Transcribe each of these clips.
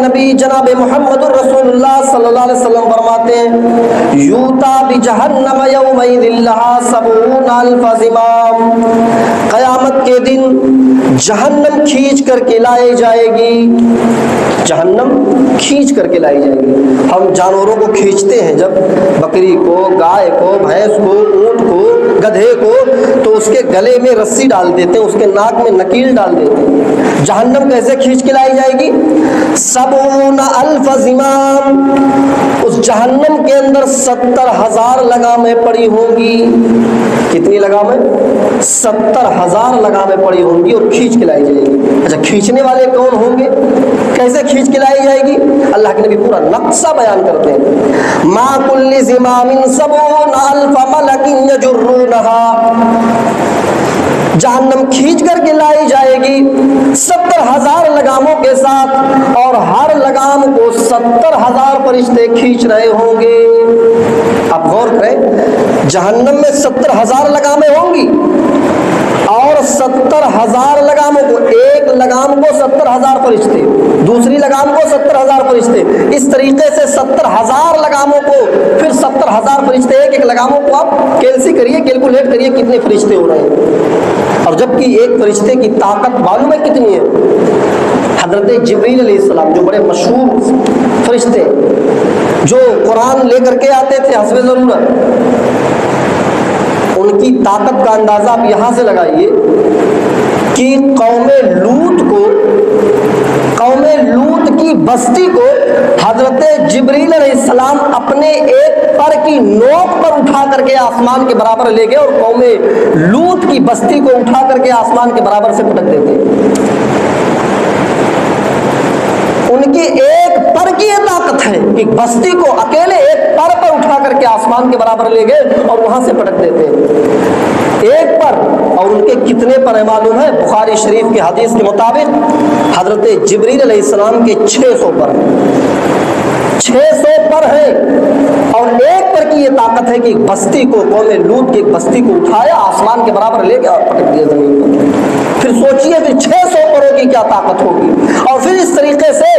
نبی جناب محمد الرسول اللہ صلی اللہ علیہ وسلم فرماتے ہیں یوتا بجہنم یومئذ لہا 70,000 زمام، قیامت کے دن جہنم کھینچ کر کے لائی جائے گی، جہنم کھینچ کر کے لائی جائے گی۔ ہم جانوروں کو کھینچتے ہیں، جب بکری کو، گائے کو، بھینس کو، اونٹ کو، گدھے کو، تو اس کے گلے میں رسی ڈال دیتے ہیں، اس کے ناک میں نکیل ڈال دیتے ہیں۔ جہنم کیسے کھینچ کے لائی جائے گی؟ 70,000 زمام، اس جہنم کے اندر 70,000 لگامیں پڑی ہوں گی۔ کتنی لگامیں؟ 70,000 لگامیں پڑی ہوں گی اور کھینچ کے لائی جائے گی۔ اچھا، کھینچنے والے کون ہوں گے؟ کیسے کھینچ کے لائی جائے گی؟ اللہ کے نبی پورا نقشہ بیان کرتے ہیں۔ ما کل زمام 70,000 ملک یجرونہا، جہنم کھینچ کر کے لائی جائے گی 70,000 لگاموں کے ساتھ، اور ہر لگام کو 70,000 فرشتے کھینچ رہے ہوں گے۔ آپ غور کریں، جہنم میں 70,000 لگامیں ہوں گی، اور 70,000 لگاموں کو، ایک لگام کو 70,000 فرشتے، دوسری لگام کو 70,000 فرشتے، اس طریقے سے 70,000 لگاموں کو پھر 70,000 فرشتے، ایک ایک لگاموں کو آپ کیلسی کریے، کیلکولیٹ کریے کتنے فرشتے ہو رہے ہیں۔ اور جبکہ ایک فرشتے کی طاقت معلوم ہے کتنی ہے؟ حضرت جبریل علیہ السلام، جو بڑے مشہور فرشتے، جو قرآن لے کر کے آتے تھے حسب ضرورت، ان کی طاقت کا اندازہ آپ یہاں سے لگائیے کہ قوم لوط کی بستی کو حضرت جبریل علیہ السلام اپنے ایک پر کی نوک پر اٹھا کر کے آسمان کے برابر لے گئے، اور قوم لوط کی بستی کو اٹھا کر کے آسمان کے برابر سے پٹک دیتے۔ ان کی ایک پر کی یہ طاقت ہے کہ بستی کو اکیلے ایک پر اٹھا کر کے آسمان کے برابر لے گئے اور وہاں سے پٹک دیتے ہیں، ایک پر۔ اور ان کے کتنے پر ہے معلوم ہے؟ بخاری شریف کی حدیث کے مطابق حضرت جبریل علیہ السلام کے 600 پر، 600 پر ہے، اور ایک پر کی یہ طاقت ہے کہ بستی کو، قوم لوط کی ایک بستی کو اٹھایا، آسمان کے برابر لے گیا اور پٹک دیا زمین پر۔ پھر سوچئے کہ 600 پروں کی کیا طاقت ہوگی، اور پھر اس طریقے سے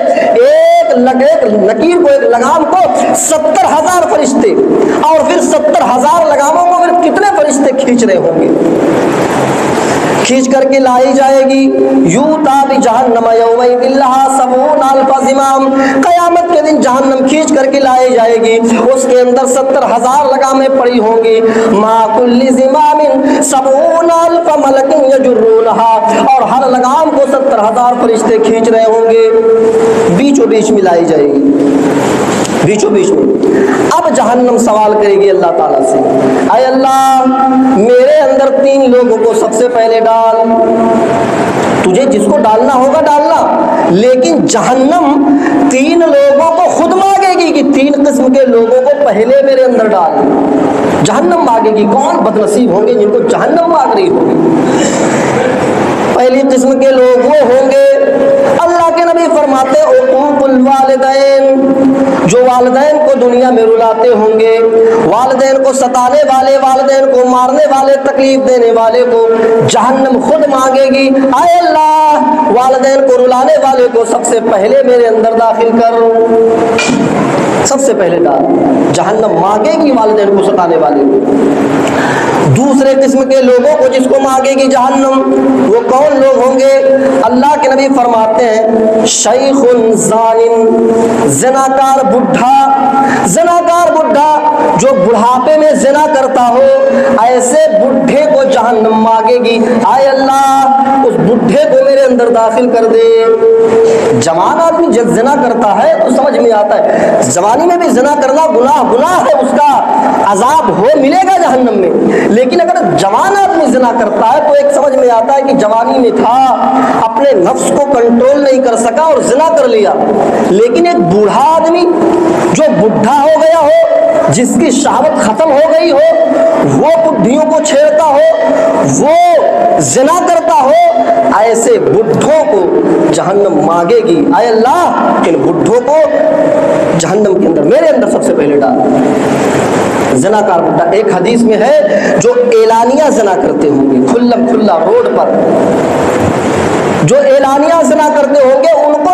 ایک نکیر کو، ایک لگام کو 70,000 فرشتے، اور پھر 70,000 لگاموں کو پھر کتنے فرشتے کھینچ رہے ہوں گے، کھینچ کر کے لائی جائے گی۔ یوتا بجہنم یومئذ لہا 70,000 زمام، قیامت کے دن جہنم کھینچ کر کے لائی جائے گی، اس کے اندر 70,000 لگامیں پڑی ہوں گی۔ ما کل زمام 70,000 ملک یجرونہا، اور ہر لگام کو 70,000 فرشتے کھینچ رہے ہوں گے، بیچوں بیچ میں لائی جائے گی، بیچوں بیچ میں۔ اب جہنم سوال کرے گی اللہ تعالیٰ سے، اے اللہ، میرے اندر 3 لوگوں کو سب سے پہلے ڈال، تجھے جس کو ڈالنا ہوگا ڈالنا، لیکن جہنم 3 لوگوں کو خود مانگے گی کہ 3 قسم کے لوگوں کو پہلے میرے اندر ڈال۔ جہنم مانگے گی، کون بد نصیب ہوں گے جن کو جہنم مانگ رہی ہوگی؟ پہلی قسم کے لوگ وہ ہوں گے، اللہ کے نبی فرماتے عقوق الوالدین، جو والدین کو دنیا میں رلاتے ہوں گے، والدین کو ستانے والے، والدین کو مارنے والے، تکلیف دینے والے کو جہنم خود مانگے گی، اے اللہ، والدین کو رلانے والے کو سب سے پہلے میرے اندر داخل کر، سب سے پہلے ڈال۔ جہنم مانگے گی والدین کو ستانے والے کو۔ دوسرے قسم کے لوگوں کو جس کو مانگے گی جہنم، وہ کون لوگ ہوں گے؟ اللہ کے نبی فرماتے ہیں شیخ زان، زناکار بڈھا، زناکار بڈھا جو بڑھاپے میں زنا کرتا ہو، ایسے بڈھے کو جہنم مانگے گی، اے اللہ، اس بڈھے کو میرے اندر داخل کر دے۔ جوان آدمی جب زنا کرتا ہے تو سمجھ میں آتا ہے، جوانی میں بھی زنا کرنا گناہ ہے، اس کا عذاب ملے گا جہنم میں، لیکن اگر جوان آدمی زنا کرتا ہے تو ایک سمجھ میں آتا ہے کہ جوانی میں تھا، اپنے نفس کو کنٹرول نہیں کر سکا اور زنا کر لیا، لیکن ایک بوڑھا آدمی جو بڈھا ہو گیا ہو، جس کی شہوت ختم ہو گئی ہو، وہ بڈھیوں کو چھیڑتا ہو، وہ زنا کرتا ہو، ایسے بڈھوں کو جہنم مانگے گی، اے اللہ، ان بڈھوں کو جہنم کے اندر میرے اندر سب سے پہلے ڈال۔ زنا کار بڈھا، ایک حدیث میں ہے جو اعلانیہ زنا کرتے ہوں گے، کھلا روڈ پر جو اعلانیہ زنا کرتے ہوں گے، ان کو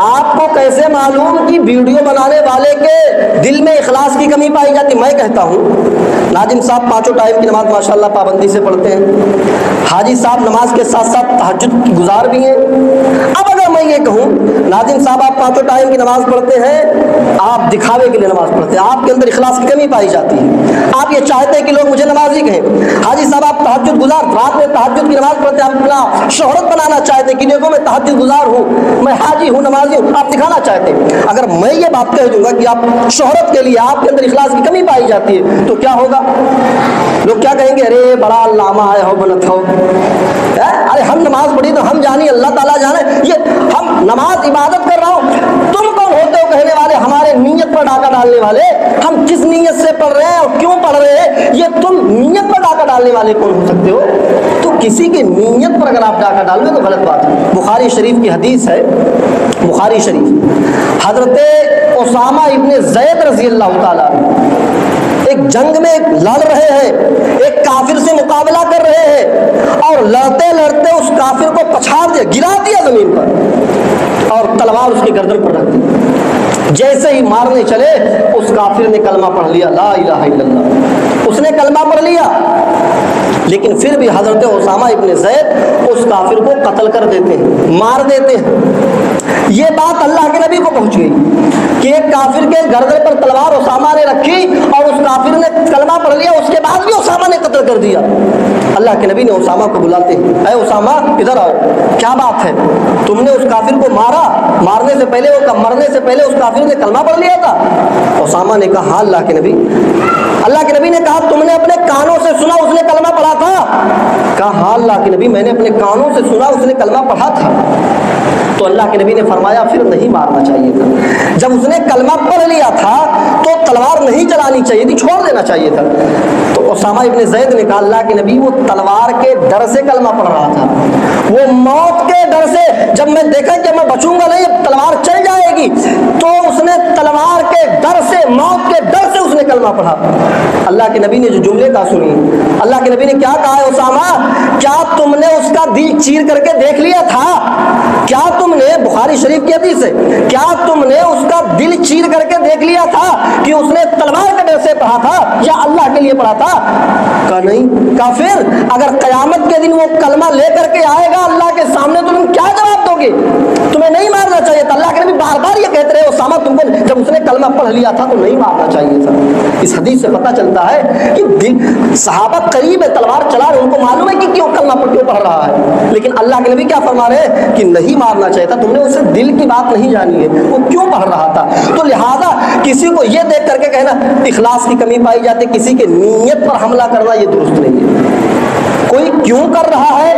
آپ کو کیسے معلوم کہ ویڈیو بنانے والے کے دل میں اخلاص کی کمی پائی جاتی؟ میں کہتا ہوں ناظم صاحب پانچوں ٹائم کی نماز ماشاءاللہ پابندی سے پڑھتے ہیں، حاجی صاحب نماز کے ساتھ ساتھ تہجد کی گزار بھی ہیں۔ اب اگر میں یہ کہوں ناظم صاحب آپ پانچوں ٹائم کی نماز پڑھتے ہیں، آپ دکھاوے کے لیے نماز پڑھتے ہیں، آپ کے اندر اخلاص کی کمی پائی جاتی ہے، آپ یہ چاہتے ہیں کہ لوگ مجھے نمازی کہیں۔ حاجی صاحب آپ تہجد گزار، رات میں تہجد کی نماز پڑھتے ہیں، آپ اپنا شہرت بنانا چاہتے ہیں کہ دیکھو میں تہجد گزار ہوں، میں حاجی ہوں، نمازی ہوں، آپ دکھانا چاہتے ہیں۔ اگر میں یہ بات کہہ دوں گا کہ آپ شہرت کے لیے آپ کے اندر اخلاص کی کمی پائی جاتی ہے تو کیا ہوگا؟ لوگ کیا کہیں گے؟ ارے بڑا علامہ آئے ہو بنت ہو، ارے ہم نماز پڑھی تو ہم جانی، اللہ تعالیٰ جانے، یہ ہم نماز عبادت کر رہا ہوں، تم کون ہوتے ہو کہنے والے ہمارے نیت پر ڈاکہ ڈالنے والے؟ ہم کس نیت سے پڑھ رہے ہیں اور کیوں پڑھ رہے ہیں، یہ تم نیت پر ڈاکہ ڈالنے والے کون ہو سکتے ہو؟ تو کسی کی نیت پر اگر آپ ڈاکہ ڈال دیں تو غلط بات ہے۔ بخاری شریف کی حدیث ہے، بخاری شریف، حضرت اسامہ ابن زید رضی اللہ تعالیٰ ایک جنگ میں لڑ رہے ہیں، ایک کافر سے مقابلہ کر رہے ہیں، اور لڑتے لڑتے اس کافر کو پچھاڑ دیا، گرا دیا زمین پر، اور تلوار اس کی گردن پر رکھ دی۔ جیسے ہی مارنے چلے اس کافر نے کلمہ پڑھ لیا، لا الہ الا اللہ، اس نے کلمہ پڑھ لیا، لیکن پھر بھی حضرت اسامہ ابن زید اس کافر کو قتل کر دیتے ہیں، مار دیتے ہیں۔ یہ بات اللہ کے نبی کو پہنچ گئی کہ ایک کافر کے گردن پر تلوار اسامہ نے رکھی اور اس کافر نے کلمہ پڑھ لیا، اس کے بعد بھی اسامہ نے قتل کر دیا۔ اللہ کے نبی نے اسامہ کو بلاتے ہیں، اے اسامہ ادھر آؤ، کیا بات ہے؟ تم نے اس کافر کو مارا، مارنے سے پہلے مرنے سے پہلے اس کافر نے کلمہ پڑھ لیا تھا؟ اسامہ نے کہا ہاں اللہ کے نبی۔ اللہ کے نبی نے کہا تم نے اپنے کانوں سے سنا اس نے کلمہ پڑھا تھا؟ کہا ہاں اللہ کے نبی، میں نے اپنے کانوں سے سنا اس نے کلمہ پڑھا تھا۔ تو اللہ کے نبی نے فرمایا پھر نہیں مارنا چاہیے تھا، جب اس نے کلمہ پڑھ لیا تھا تو تلوار نہیں چلانی چاہیے تھی، چھوڑ دینا چاہیے تھا۔ تو اسامہ ابن زید نے کہا اللہ کے نبی وہ تلوار کے ڈر سے کلمہ پڑھ رہا تھا، وہ موت کے ڈر سے، جب میں دیکھا کہ میں بچوں گا نہیں، تلوار چل جائے گی، تو اس نے تلوار کے ڈر سے، موت کے ڈر سے اس نے کلمہ پڑھا۔ اللہ کے نبی نے جو جملے کا سنی، اللہ کے نبی نے کیا کہا ہے اسامہ، کیا تم نے اس کا دل چیر کر کے دیکھ لیا تھا؟ کیا تم نے، بخاری شریف کی حدیث ہے، کیا تم نے اس کا دل چیر کر کے دیکھ لیا تھا کہ اس نے تلوار کے ڈر سے پڑھا تھا یا اللہ کے لیے پڑھا تھا؟ کہا نہیں۔ کہا پھر اگر قیامت کے دن وہ کلمہ لے کر کے آئے گا اللہ کے سامنے تو تم کیا جواب دو گے؟ تمہیں نہیں مارنا چاہیے تھا۔ اللہ کے نبی بار بار یہ کہتے رہے اسامہ تم کو جب اس نے کلمہ پڑھ لیا تھا تو نہیں مارنا چاہیے تھا۔ اس حدیث سے پتہ چلتا ہے کہ صحابہ قریب ہے، تلوار چلا رہے، ان کو معلوم ہے کہ کیوں کلمہ پڑھ رہا ہے، لیکن اللہ کے نبی کیا فرما رہے ہیں کہ نہیں مارنا چاہیے تھا، تم نے اسے دل کی بات نہیں جانی ہے وہ کیوں پڑھ رہا تھا۔ تو لہذا کسی کو یہ دیکھ کر کے کہنا اخلاص کی کمی پائی جاتی، کسی کے نیت پر حملہ کرنا یہ درست نہیں ہے۔ کوئی کیوں کر رہا ہے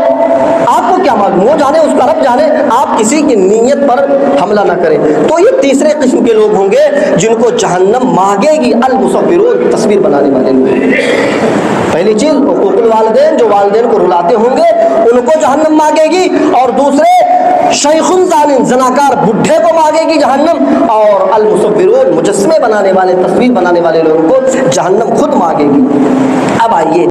آپ کو کیا معلوم، وہ جانے، اس کا رب جانے، آپ کسی کی نیت پر حملہ نہ کریں۔ تو یہ تیسرے قسم کے لوگ ہوں گے جن کو جہنم مانگے گی، المصورون، تصویر بنانے والے لوگ۔ پہلی چیز حقوق الوالدین، جو والدین کو رلاتے ہوں گے ان کو جہنم مانگے گی، اور دوسرے شیخ زانن، زناکار بڈھے کو مانگے گی جہنم، اور المصورون، مجسمے بنانے والے، تصویر بنانے والے لوگوں کو جہنم خود مانگے گی۔ اب آئیے